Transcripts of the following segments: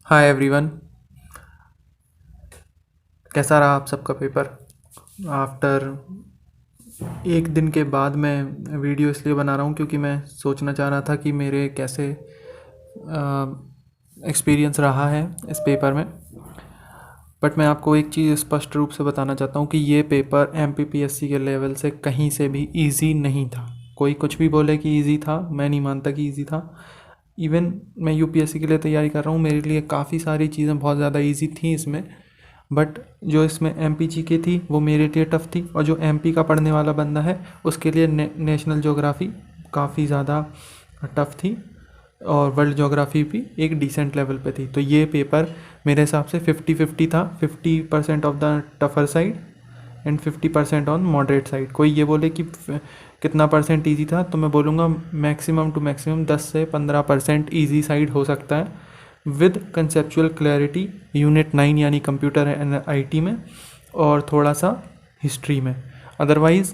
Hi everyone. कैसा रहा आप सबका पेपर? आफ्टर एक दिन के बाद मैं वीडियो इसलिए बना रहा हूँ क्योंकि मैं सोचना चाह रहा था कि मेरे कैसे एक्सपीरियंस रहा है इस पेपर में। बट मैं आपको एक चीज़ स्पष्ट रूप से बताना चाहता हूँ कि ये पेपर एमपीपीएससी के लेवल से कहीं से भी इजी नहीं था। कोई कुछ भी बोले कि इजी था, मैं नहीं मानता कि इजी था। इवन मैं यूपीएससी के लिए तैयारी कर रहा हूँ, मेरे लिए काफ़ी सारी चीज़ें बहुत ज़्यादा इजी थी इसमें। बट जो इसमें एमपी जीके थी वो मेरे लिए टफ़ थी, और जो एमपी का पढ़ने वाला बंदा है उसके लिए नेशनल ज्योग्राफी काफ़ी ज़्यादा टफ़ थी, और वर्ल्ड ज्योग्राफी भी एक डिसेंट लेवल पे थी। तो ये पेपर मेरे हिसाब से 50-50 था, 50% of the tougher side and 50% on moderate side. कोई ये बोले कि कितना परसेंट ईजी था, तो मैं बोलूँगा मैक्सिमम टू मैक्सिमम 10 से 15% ईजी साइड हो सकता है, विद कंसेप्चुअल क्लैरिटी यूनिट 9 यानी कंप्यूटर एंड आईटी में, और थोड़ा सा हिस्ट्री में। अदरवाइज़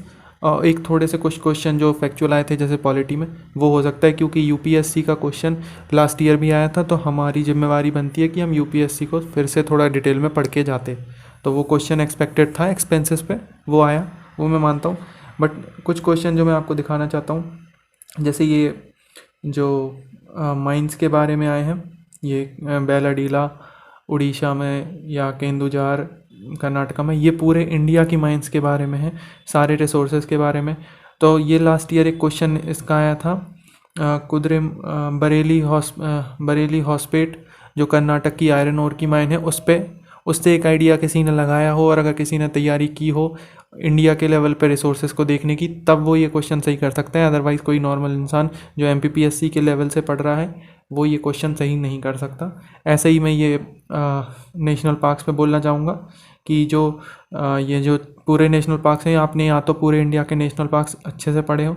एक थोड़े से कुछ क्वेश्चन जो फैक्चुअल आए थे जैसे पॉलिटी में, वो हो सकता है, क्योंकि यूपीएससी का क्वेश्चन लास्ट ईयर भी आया था, तो हमारी जिम्मेवारी बनती है कि हम यूपीएससी को फिर से थोड़ा डिटेल में पढ़ के जाते। तो वो क्वेश्चन एक्सपेक्टेड था एक्सपेंसेस पे, वो आया, वो मैं मानता हूँ। बट कुछ क्वेश्चन जो मैं आपको दिखाना चाहता हूँ, जैसे ये जो माइंस के बारे में आए हैं, ये बेलाडीला उड़ीसा में या केंदुजार कर्नाटका में, ये पूरे इंडिया की माइंस के बारे में है, सारे रिसोर्सेज के बारे में। तो ये लास्ट ईयर एक क्वेश्चन इसका आया था, कुद्रे बरेली हॉस्पेट जो कर्नाटक की आयरन ओर की माइन है, उस पर उससे एक आइडिया किसी ने लगाया हो, और अगर किसी ने तैयारी की हो इंडिया के लेवल पे रिसोर्सेज को देखने की, तब वो ये क्वेश्चन सही कर सकते हैं। अदरवाइज़ कोई नॉर्मल इंसान जो एमपीपीएससी के लेवल से पढ़ रहा है वो ये क्वेश्चन सही नहीं कर सकता। ऐसे ही मैं ये नेशनल पार्क्स पे बोलना चाहूँगा कि जो ये जो पूरे नेशनल पार्क्स हैं, आपने या तो पूरे इंडिया के नेशनल पार्क्स अच्छे से पढ़े हो,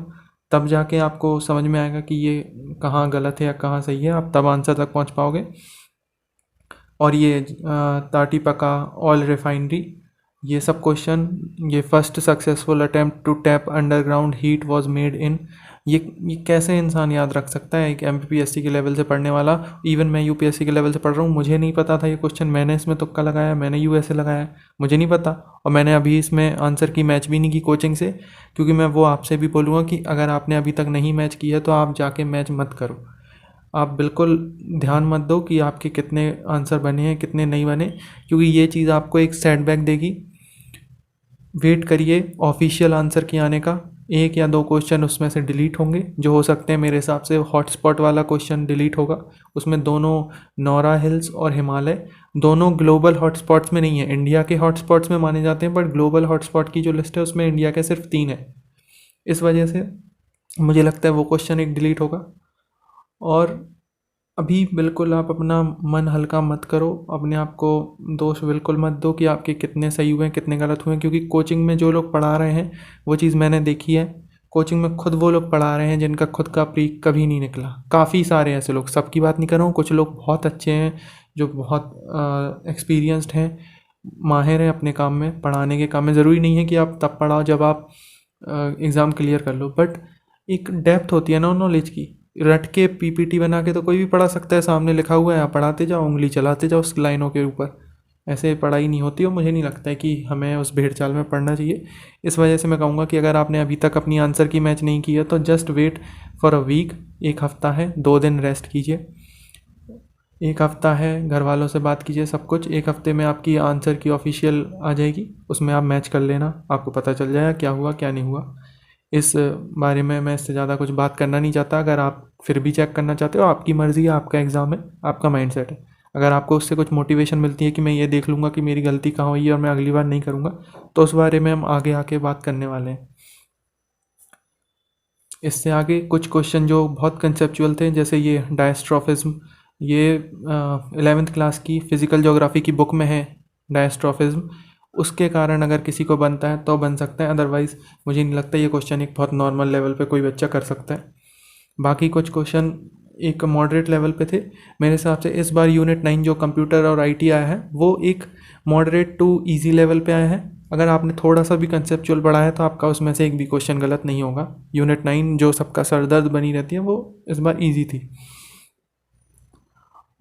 तब जाके आपको समझ में आएगा कि ये कहाँ गलत है या कहाँ सही है, आप तब आंसर तक पहुँच पाओगे। और ये ताटीपका ऑयल रिफाइनरी, ये सब क्वेश्चन, ये first successful attempt to tap underground heat was made in, ये कैसे इंसान याद रख सकता है एक एमपीपीएससी के लेवल से पढ़ने वाला। इवन मैं यूपीएससी के लेवल से पढ़ रहा हूँ, मुझे नहीं पता था ये क्वेश्चन, मैंने इसमें तुक्का लगाया, मैंने यूएसए लगाया, मुझे नहीं पता। और मैंने अभी इसमें आंसर की मैच भी नहीं की कोचिंग से, क्योंकि मैं वो आपसे भी बोलूँगा कि अगर आपने अभी तक नहीं मैच की है तो आप जाके मैच मत करो। आप बिल्कुल ध्यान मत दो कि आपके कितने आंसर बने हैं कितने नहीं बने, क्योंकि ये चीज़ आपको एक सेटबैक देगी। वेट करिए ऑफिशियल आंसर के आने का, एक या दो क्वेश्चन उसमें से डिलीट होंगे जो हो सकते हैं। मेरे हिसाब से हॉटस्पॉट वाला क्वेश्चन डिलीट होगा, उसमें दोनों नौरा हिल्स और हिमालय दोनों ग्लोबल हॉटस्पॉट्स में नहीं है, इंडिया के हॉटस्पॉट्स में माने जाते हैं, बट ग्लोबल हॉटस्पॉट की जो लिस्ट है उसमें इंडिया के सिर्फ 3 है। इस वजह से मुझे लगता है वो क्वेश्चन एक डिलीट होगा। और अभी बिल्कुल आप अपना मन हल्का मत करो, अपने आप को दोष बिल्कुल मत दो कि आपके कितने सही हुए हैं कितने गलत हुए हैं, क्योंकि कोचिंग में जो लोग पढ़ा रहे हैं वो चीज़ मैंने देखी है। कोचिंग में खुद वो लोग पढ़ा रहे हैं जिनका खुद का प्री कभी नहीं निकला। काफ़ी सारे ऐसे लोग, सबकी बात नहीं कर रहा हूँ, कुछ लोग बहुत अच्छे हैं जो बहुत एक्सपीरियंस्ड हैं, माहिर हैं अपने काम में, पढ़ाने के काम में। ज़रूरी नहीं है कि आप तब पढ़ाओ जब आप एग्ज़ाम क्लियर कर लो, बट एक डेप्थ होती है ना नॉलेज की। रट के पीपीटी बना के तो कोई भी पढ़ा सकता है, सामने लिखा हुआ है आप पढ़ाते जाओ, उंगली चलाते जाओ उस लाइनों के ऊपर। ऐसे पढ़ाई नहीं होती, और मुझे नहीं लगता है कि हमें उस भेड़ चाल में पढ़ना चाहिए। इस वजह से मैं कहूँगा कि अगर आपने अभी तक अपनी आंसर की मैच नहीं की है तो just wait for a week. एक हफ़्ता है, 2 दिन रेस्ट कीजिए, एक हफ़्ता है घर वालों से बात कीजिए, सब कुछ एक हफ़्ते में आपकी आंसर की ऑफिशियल आ जाएगी, उसमें आप मैच कर लेना, आपको पता चल जाएगा क्या हुआ क्या नहीं हुआ। इस बारे में मैं इससे ज़्यादा कुछ बात करना नहीं चाहता। अगर आप फिर भी चेक करना चाहते हो, आपकी मर्ज़ी है, आपका एग्ज़ाम है, आपका माइंडसेट है। अगर आपको उससे कुछ मोटिवेशन मिलती है कि मैं ये देख लूँगा कि मेरी गलती कहाँ हुई है और मैं अगली बार नहीं करूँगा, तो उस बारे में हम आगे आके बात करने वाले हैं। इससे आगे कुछ क्वेश्चन जो बहुत कंसेप्चुअल थे, जैसे ये डायस्ट्रॉफिज्म, ये 11th क्लास की फ़िज़िकल ज्योग्राफी की बुक में है डायस्ट्रॉफिज्म। उसके कारण अगर किसी को बनता है तो बन सकता है, अदरवाइज़ मुझे नहीं लगता ये क्वेश्चन एक बहुत नॉर्मल लेवल पे कोई बच्चा कर सकता है। बाकी कुछ क्वेश्चन एक मॉडरेट लेवल पे थे मेरे हिसाब से। इस बार यूनिट 9 जो कंप्यूटर और आईटी आया है वो एक मॉडरेट टू इजी लेवल पे आया है। अगर आपने थोड़ा सा भी कंसेप्चुअल पढ़ा है तो आपका उसमें से एक भी क्वेश्चन गलत नहीं होगा। यूनिट 9 जो सबका सरदर्द बनी रहती है वो इस बार इजी थी।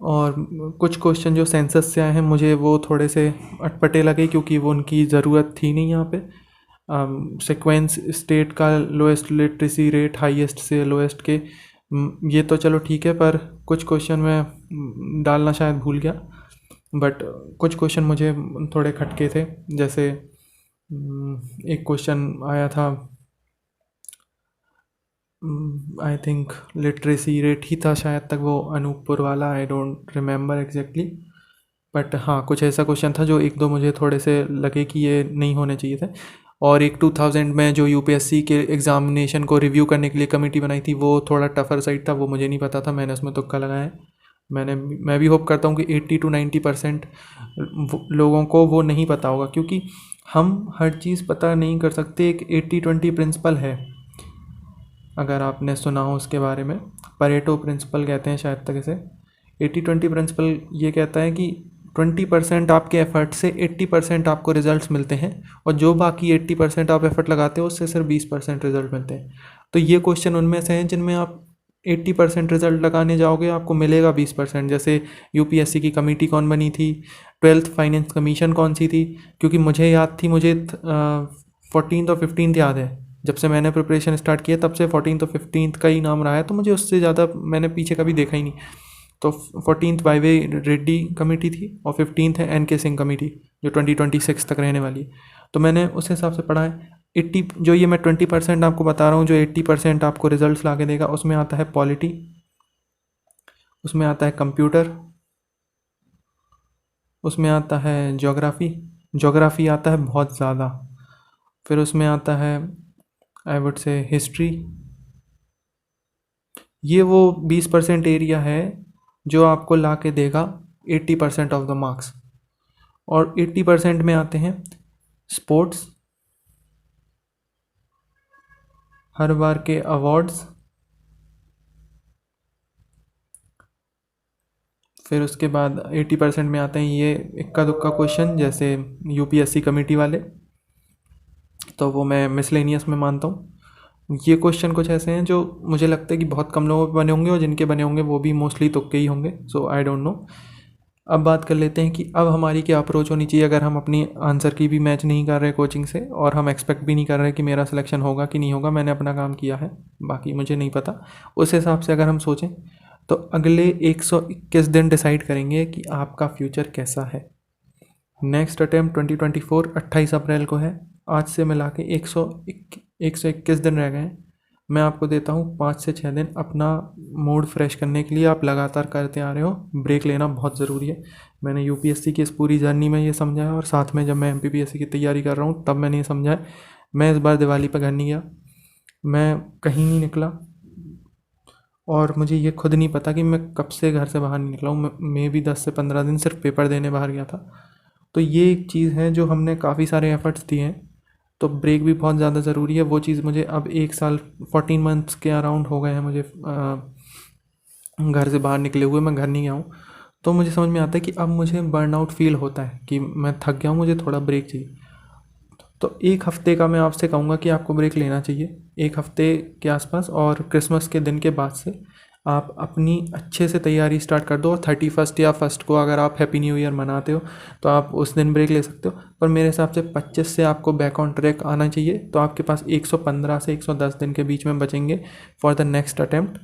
और कुछ क्वेश्चन जो सेंसस से आए हैं मुझे वो थोड़े से अटपटे लगे, क्योंकि वो उनकी ज़रूरत थी नहीं यहाँ पे। सीक्वेंस स्टेट का लोएस्ट लिटरेसी रेट हाईएस्ट से लोएस्ट के, ये तो चलो ठीक है, पर कुछ क्वेश्चन मैं डालना शायद भूल गया। बट कुछ क्वेश्चन मुझे थोड़े खटके थे, जैसे एक क्वेश्चन आया था, आई थिंक लिटरेसी रेट ही था शायद तक वो, अनूपपुर वाला, I don't remember exactly. But हाँ, कुछ ऐसा क्वेश्चन था जो एक दो मुझे थोड़े से लगे कि ये नहीं होने चाहिए थे। और एक 2000 में जो यूपीएससी के एग्ज़ामिनेशन को रिव्यू करने के लिए कमेटी बनाई थी, वो थोड़ा टफ़र साइड था, वो मुझे नहीं पता था, मैंने उसमें तुक्का लगाया है। मैं भी होप करता हूँ कि 80 to 90% लोगों को वो नहीं पता होगा, क्योंकि हम हर चीज़ पता नहीं कर सकते। एक 80-20 प्रिंसिपल है, अगर आपने सुना हो उसके बारे में, परेटो प्रिंसिपल कहते हैं शायद तक इसे। 80-20 प्रिंसिपल ये कहता है कि 20% आपके एफर्ट से 80% आपको रिजल्ट्स मिलते हैं, और जो बाकी 80% आप एफर्ट लगाते हो उससे सिर्फ 20% रिजल्ट मिलते हैं। तो ये क्वेश्चन उनमें से हैं जिनमें आप 80% रिजल्ट लगाने जाओगे, आपको मिलेगा 20%। जैसे यूपीएससी की कमेटी कौन बनी थी, 12th फाइनेंस कमीशन कौन सी थी, क्योंकि मुझे याद थी, मुझे 14th और 15th याद है। जब से मैंने प्रिपरेशन स्टार्ट किया तब से 14th और 15th का ही नाम रहा है, तो मुझे उससे ज़्यादा मैंने पीछे कभी देखा ही नहीं। तो 14th वाईवे रेड्डी कमेटी थी, और 15th है एन के सिंह कमेटी, जो 2026 तक रहने वाली है। तो मैंने उस हिसाब से पढ़ा है। 80 जो ये मैं 20% आपको बता रहा हूँ, जो 80% आपको रिजल्ट्स ला के देगा, उसमें आता है पॉलिटी, उसमें आता है कंप्यूटर, उसमें आता है जोग्राफ़ी आता है बहुत ज़्यादा, फिर उसमें आता है आई वुड से हिस्ट्री। ये वो 20% एरिया है जो आपको ला के देगा 80% ऑफ द मार्क्स। और 80% में आते हैं स्पोर्ट्स, हर बार के अवार्ड्स, फिर उसके बाद 80% में आते हैं ये इक्का दुक्का क्वेश्चन, जैसे यूपीएससी कमेटी वाले, तो वो मैं मिसलेनियस में मानता हूँ। ये क्वेश्चन कुछ ऐसे हैं जो मुझे लगता है कि बहुत कम लोगों पे बने होंगे, और जिनके बने होंगे वो भी मोस्टली तुक्के ही होंगे, सो आई डोंट नो। अब बात कर लेते हैं कि अब हमारी क्या अप्रोच होनी चाहिए, अगर हम अपनी आंसर की भी मैच नहीं कर रहे कोचिंग से, और हम एक्सपेक्ट भी नहीं कर रहे कि मेरा सिलेक्शन होगा कि नहीं होगा। मैंने अपना काम किया है, बाकी मुझे नहीं पता। उस हिसाब से अगर हम सोचें तो अगले 121 दिन डिसाइड करेंगे कि आपका फ्यूचर कैसा है। नेक्स्ट अटैम्प्ट 2024 28 अप्रैल को है। आज से मिला के 121 दिन रह गए हैं। मैं आपको देता हूँ 5 से 6 दिन अपना मूड फ्रेश करने के लिए। आप लगातार करते आ रहे हो, ब्रेक लेना बहुत ज़रूरी है। मैंने यूपीएससी की इस पूरी जर्नी में ये समझा है, और साथ में जब मैं एमपीपीएससी की तैयारी कर रहा हूँ तब मैंने ये समझा है। मैं इस बार दिवाली पर घर नहीं गया, मैं कहीं नहीं निकला, और मुझे ये खुद नहीं पता कि मैं कब से घर से बाहर नहीं निकला हूँ। मैं भी 10 से 15 दिन सिर्फ पेपर देने बाहर गया था। तो ये एक चीज़ है जो हमने काफ़ी सारे एफर्ट्स दिए हैं, तो ब्रेक भी बहुत ज़्यादा ज़रूरी है। वो चीज़ मुझे अब 1 साल 14 मंथ्स के अराउंड हो गए हैं मुझे घर से बाहर निकले हुए, मैं घर नहीं गया हूँ। तो मुझे समझ में आता है कि अब मुझे बर्नआउट फील होता है कि मैं थक गया हूँ, मुझे थोड़ा ब्रेक चाहिए। तो 1 हफ़्ते का मैं आपसे कहूँगा कि आपको ब्रेक लेना चाहिए, 1 हफ़्ते के आसपास। और क्रिसमस के दिन के बाद से आप अपनी अच्छे से तैयारी स्टार्ट कर दो, और 31 या 1 को अगर आप हैप्पी न्यू ईयर मनाते हो तो आप उस दिन ब्रेक ले सकते हो। पर मेरे हिसाब से 25 से आपको बैक ऑन ट्रैक आना चाहिए, तो आपके पास 115 से 110 दिन के बीच में बचेंगे फॉर द नेक्स्ट अटैम्प्ट।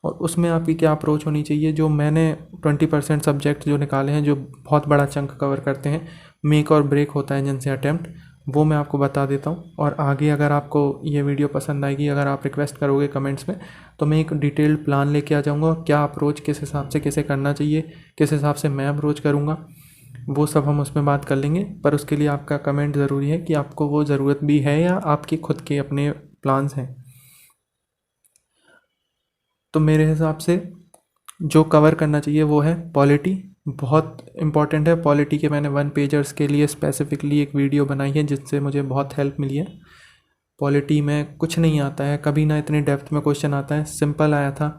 और उसमें आपकी क्या अप्रोच होनी चाहिए, जो मैंने 20% सब्जेक्ट जो निकाले हैं, जो बहुत बड़ा चंक कवर करते हैं, मेक और ब्रेक होता है जिनसे अटैम्प्ट, वो मैं आपको बता देता हूँ। और आगे अगर आपको ये वीडियो पसंद आएगी, अगर आप रिक्वेस्ट करोगे कमेंट्स में, तो मैं एक डिटेल्ड प्लान लेके आ जाऊँगा, क्या अप्रोच किस हिसाब से कैसे करना चाहिए, किस हिसाब से मैं अप्रोच करूँगा, वो सब हम उसमें बात कर लेंगे। पर उसके लिए आपका कमेंट ज़रूरी है कि आपको वो ज़रूरत भी है या आपके खुद के अपने प्लान्स हैं। तो मेरे हिसाब से जो कवर करना चाहिए वो है पॉलिटी, बहुत इम्पॉर्टेंट है। पॉलिटी के मैंने 1 पेजर्स के लिए स्पेसिफिकली एक वीडियो बनाई है, जिससे मुझे बहुत हेल्प मिली है। पॉलिटी में कुछ नहीं आता है कभी ना, इतने डेप्थ में क्वेश्चन आता है। सिंपल आया था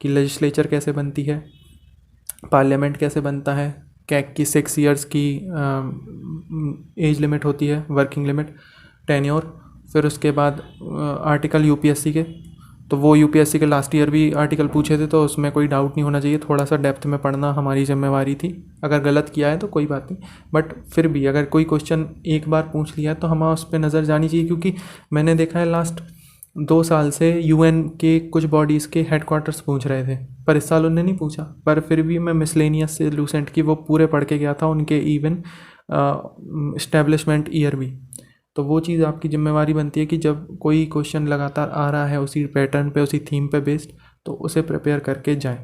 कि लेजिस्लेचर कैसे बनती है, पार्लियामेंट कैसे बनता है, कैग की 6 ईयर्स की एज लिमिट होती है, वर्किंग लिमिट, टेन्योर। फिर उसके बाद आर्टिकल यूपीएससी के, तो वो यूपीएससी के लास्ट ईयर भी आर्टिकल पूछे थे, तो उसमें कोई डाउट नहीं होना चाहिए। थोड़ा सा डेप्थ में पढ़ना हमारी जिम्मेवारी थी। अगर गलत किया है तो कोई बात नहीं, बट फिर भी अगर कोई क्वेश्चन एक बार पूछ लिया तो हमें उस पर नज़र जानी चाहिए। क्योंकि मैंने देखा है लास्ट 2 साल से यूएन के कुछ बॉडीज़ के हेडक्वार्टर्स पूछ रहे थे, पर इस साल उन्होंने नहीं पूछा। पर फिर भी मैं मिसलेनियस से लूसेंट की वो पूरे पढ़ के गया था, उनके इवन इस्टेब्लिशमेंट ईयर भी। तो वो चीज़ आपकी जिम्मेवारी बनती है कि जब कोई क्वेश्चन लगातार आ रहा है उसी पैटर्न पे, उसी थीम पे बेस्ड, तो उसे प्रिपेयर करके जाएं।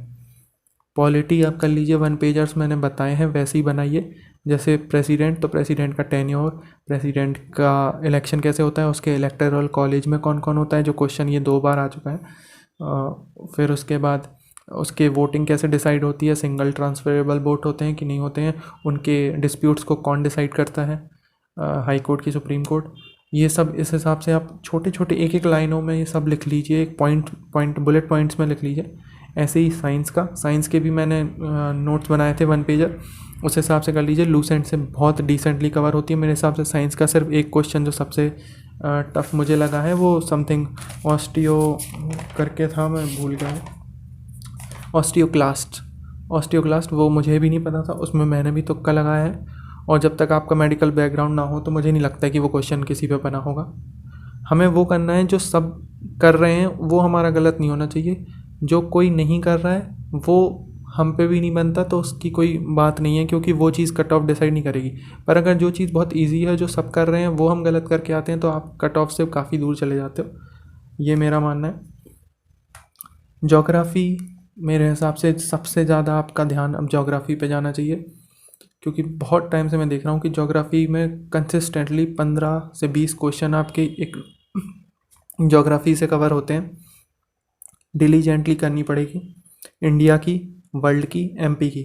पॉलिटी आप कर लीजिए, 1 पेजर्स मैंने बताए हैं वैसे ही बनाइए। जैसे प्रेसिडेंट, तो प्रेसिडेंट का टेन्योर, प्रेसिडेंट का इलेक्शन कैसे होता है, उसके इलेक्टोरल कॉलेज में कौन कौन होता है, जो क्वेश्चन ये 2 बार आ चुका है। फिर उसके बाद उसके वोटिंग कैसे डिसाइड होती है, सिंगल ट्रांसफरेबल वोट होते हैं कि नहीं होते हैं, उनके डिस्प्यूट्स को कौन डिसाइड करता है, हाई कोर्ट की सुप्रीम कोर्ट। ये सब इस हिसाब से आप छोटे छोटे एक एक लाइनों में ये सब लिख लीजिए, एक पॉइंट बुलेट पॉइंट्स में लिख लीजिए। ऐसे ही साइंस के भी मैंने नोट्स बनाए थे 1 पेजर, उस हिसाब से कर लीजिए। लूसेंट से बहुत डिसेंटली कवर होती है मेरे हिसाब से। साइंस का सिर्फ एक क्वेश्चन जो सबसे टफ मुझे लगा है वो समथिंग ऑस्टियो करके था, मैं भूल गया हूँ। ऑस्टियोक्लास्ट वो मुझे भी नहीं पता था, उसमें मैंने भी तुक्का लगाया है। और जब तक आपका मेडिकल बैकग्राउंड ना हो तो मुझे नहीं लगता कि वो क्वेश्चन किसी पे बना होगा। हमें वो करना है जो सब कर रहे हैं, वो हमारा गलत नहीं होना चाहिए। जो कोई नहीं कर रहा है वो हम पे भी नहीं बनता, तो उसकी कोई बात नहीं है, क्योंकि वो चीज़ कट ऑफ डिसाइड नहीं करेगी। पर अगर जो चीज़ बहुत ईजी है, जो सब कर रहे हैं, वो हम गलत करके आते हैं, तो आप कट ऑफ से काफ़ी दूर चले जाते हो। ये मेरा मानना है। ज्योग्राफ़ी मेरे हिसाब से सबसे ज़्यादा आपका ध्यान अब ज्योग्राफ़ी पे जाना चाहिए, क्योंकि बहुत टाइम से मैं देख रहा हूँ कि ज्योग्राफ़ी में कंसिस्टेंटली 15 से 20 क्वेश्चन आपके एक ज्योग्राफ़ी से कवर होते हैं। डिलीजेंटली करनी पड़ेगी, इंडिया की, वर्ल्ड की, एमपी की।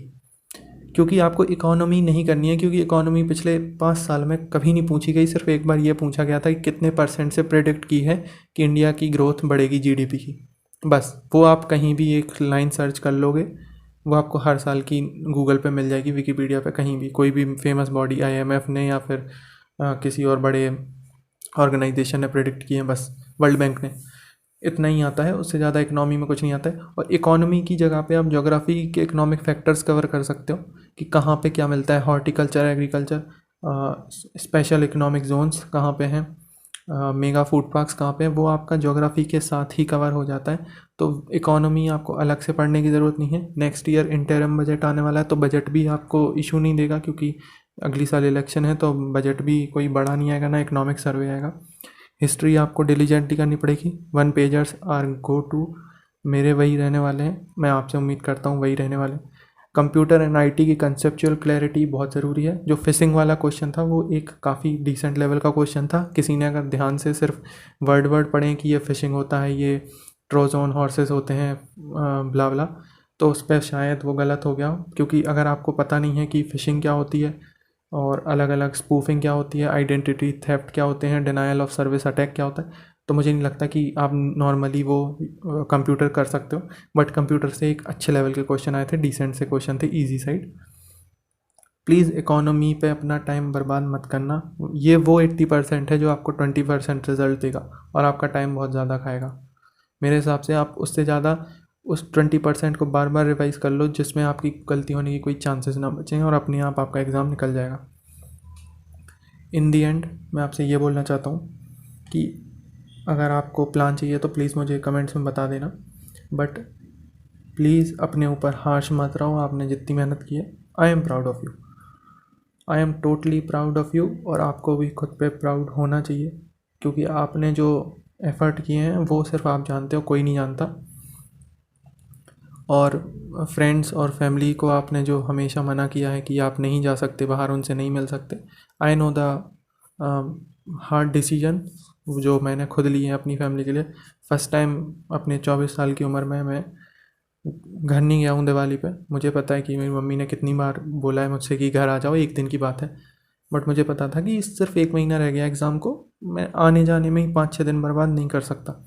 क्योंकि आपको इकोनॉमी नहीं करनी है, क्योंकि इकोनॉमी पिछले 5 साल में कभी नहीं पूछी गई। सिर्फ एक बार ये पूछा गया था कि कितने % से प्रेडिक्ट की है कि इंडिया की ग्रोथ बढ़ेगी जीडीपी की। बस वो आप कहीं भी एक लाइन सर्च कर लोगे, वो आपको हर साल की गूगल पे मिल जाएगी, विकीपीडिया पे, कहीं भी कोई भी फेमस बॉडी आईएमएफ ने या फिर किसी और बड़े ऑर्गेनाइजेशन ने प्रेडिक्ट किए हैं, बस वर्ल्ड बैंक ने। इतना ही आता है, उससे ज़्यादा इकोनॉमी में कुछ नहीं आता है। और इकोनॉमी की जगह पे आप ज्योग्राफी के इकोनॉमिक फैक्टर्स कवर कर सकते हो कि कहाँ पे क्या मिलता है, horticulture, agriculture, special economic zones कहाँ पे हैं, मेगा फूड पार्क्स कहाँ पे हैं, वो आपका ज्योग्राफी के साथ ही कवर हो जाता है। तो इकोनॉमी आपको अलग से पढ़ने की ज़रूरत नहीं है। नेक्स्ट ईयर इंटरिम बजट आने वाला है, तो बजट भी आपको इशू नहीं देगा, क्योंकि अगली साल इलेक्शन है, तो बजट भी कोई बड़ा नहीं आएगा, ना इकोनॉमिक सर्वे आएगा। हिस्ट्री आपको डिलीजेंटली करनी पड़ेगी। 1 पेजर्स आर गो टू, मेरे वही रहने वाले हैं, मैं आपसे उम्मीद करता हूँ वही रहने वाले हैं। कंप्यूटर एंड आईटी की कंसेप्चुअल क्लैरिटी बहुत ज़रूरी है। जो फिशिंग वाला क्वेश्चन था वो एक काफ़ी डिसेंट लेवल का क्वेश्चन था। किसी ने अगर ध्यान से सिर्फ वर्ड पढ़ें कि ये फिशिंग होता है, ये ट्रोजन हॉर्सेस होते हैं, ब्ला ब्ला, तो उस पर शायद वो गलत हो गया हो। क्योंकि अगर आपको पता नहीं है कि फ़िशिंग क्या होती है और अलग अलग स्पूफिंग क्या होती है, आइडेंटिटी थेफ्ट क्या होते हैं, डिनायल ऑफ सर्विस अटैक क्या होता है, तो मुझे नहीं लगता कि आप नॉर्मली वो कंप्यूटर कर सकते हो। बट कंप्यूटर से एक अच्छे लेवल के क्वेश्चन आए थे, डिसेंट से क्वेश्चन थे, इजी साइड। प्लीज़ इकोनॉमी पे अपना टाइम बर्बाद मत करना। ये वो 80% है जो आपको 20% रिजल्ट देगा, और आपका टाइम बहुत ज़्यादा खाएगा। मेरे हिसाब से आप उससे ज़्यादा उस 20% को बार बार रिवाइज़ कर लो, जिसमें आपकी गलती होने की कोई चांसेस ना बचें, और अपने आप आपका एग्ज़ाम निकल जाएगा। इन दी एंड मैं आपसे ये बोलना चाहता हूँ कि अगर आपको प्लान चाहिए तो प्लीज़ मुझे कमेंट्स में बता देना, बट प्लीज़ अपने ऊपर हार्श मत रहो। आपने जितनी मेहनत की है, I am proud of you, I am totally proud of you. और आपको भी खुद पे प्राउड होना चाहिए, क्योंकि आपने जो एफ़र्ट किए हैं वो सिर्फ आप जानते हो, कोई नहीं जानता। और फ्रेंड्स और फैमिली को आपने जो हमेशा मना किया है कि आप नहीं जा सकते बाहर, उनसे नहीं मिल सकते, I know the hard decision जो मैंने खुद लिए हैं अपनी फैमिली के लिए। फ़र्स्ट टाइम अपने 24 साल की उम्र में मैं घर नहीं गया हूँ दिवाली पे। मुझे पता है कि मेरी मम्मी ने कितनी बार बोला है मुझसे कि घर आ जाओ, एक दिन की बात है, बट मुझे पता था कि सिर्फ 1 महीना रह गया एग्ज़ाम को, मैं आने जाने में ही 5-6 दिन बर्बाद नहीं कर सकता।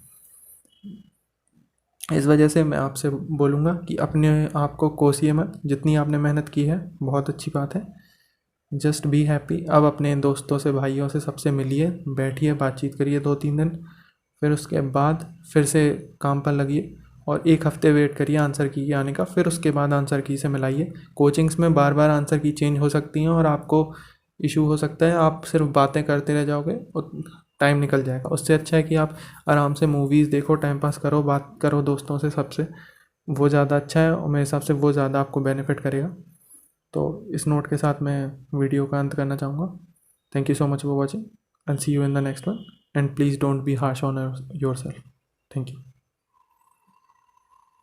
इस वजह से मैं आपसे बोलूँगा कि अपने आप को कोसिए मत। जितनी आपने मेहनत की है बहुत अच्छी बात है, जस्ट बी हैप्पी। अब अपने दोस्तों से, भाइयों से, सबसे मिलिए, बैठिए, बातचीत करिए 2-3 दिन, फिर उसके बाद फिर से काम पर लगिए और 1 हफ्ते वेट करिए आंसर की आने का, फिर उसके बाद आंसर की से मिलाइए। कोचिंग्स में बार बार आंसर की चेंज हो सकती हैं और आपको इशू हो सकता है, आप सिर्फ बातें करते रह जाओगे और टाइम निकल जाएगा। उससे अच्छा है कि आप आराम से मूवीज़ देखो, टाइम पास करो, बात करो दोस्तों से, सबसे, वो ज़्यादा अच्छा है और मेरे हिसाब से वो ज़्यादा आपको बेनिफिट करेगा। तो इस नोट के साथ मैं वीडियो का अंत करना चाहूँगा। Thank you so much for watching and see you in the next one, and please don't be harsh on yourself. Thank you.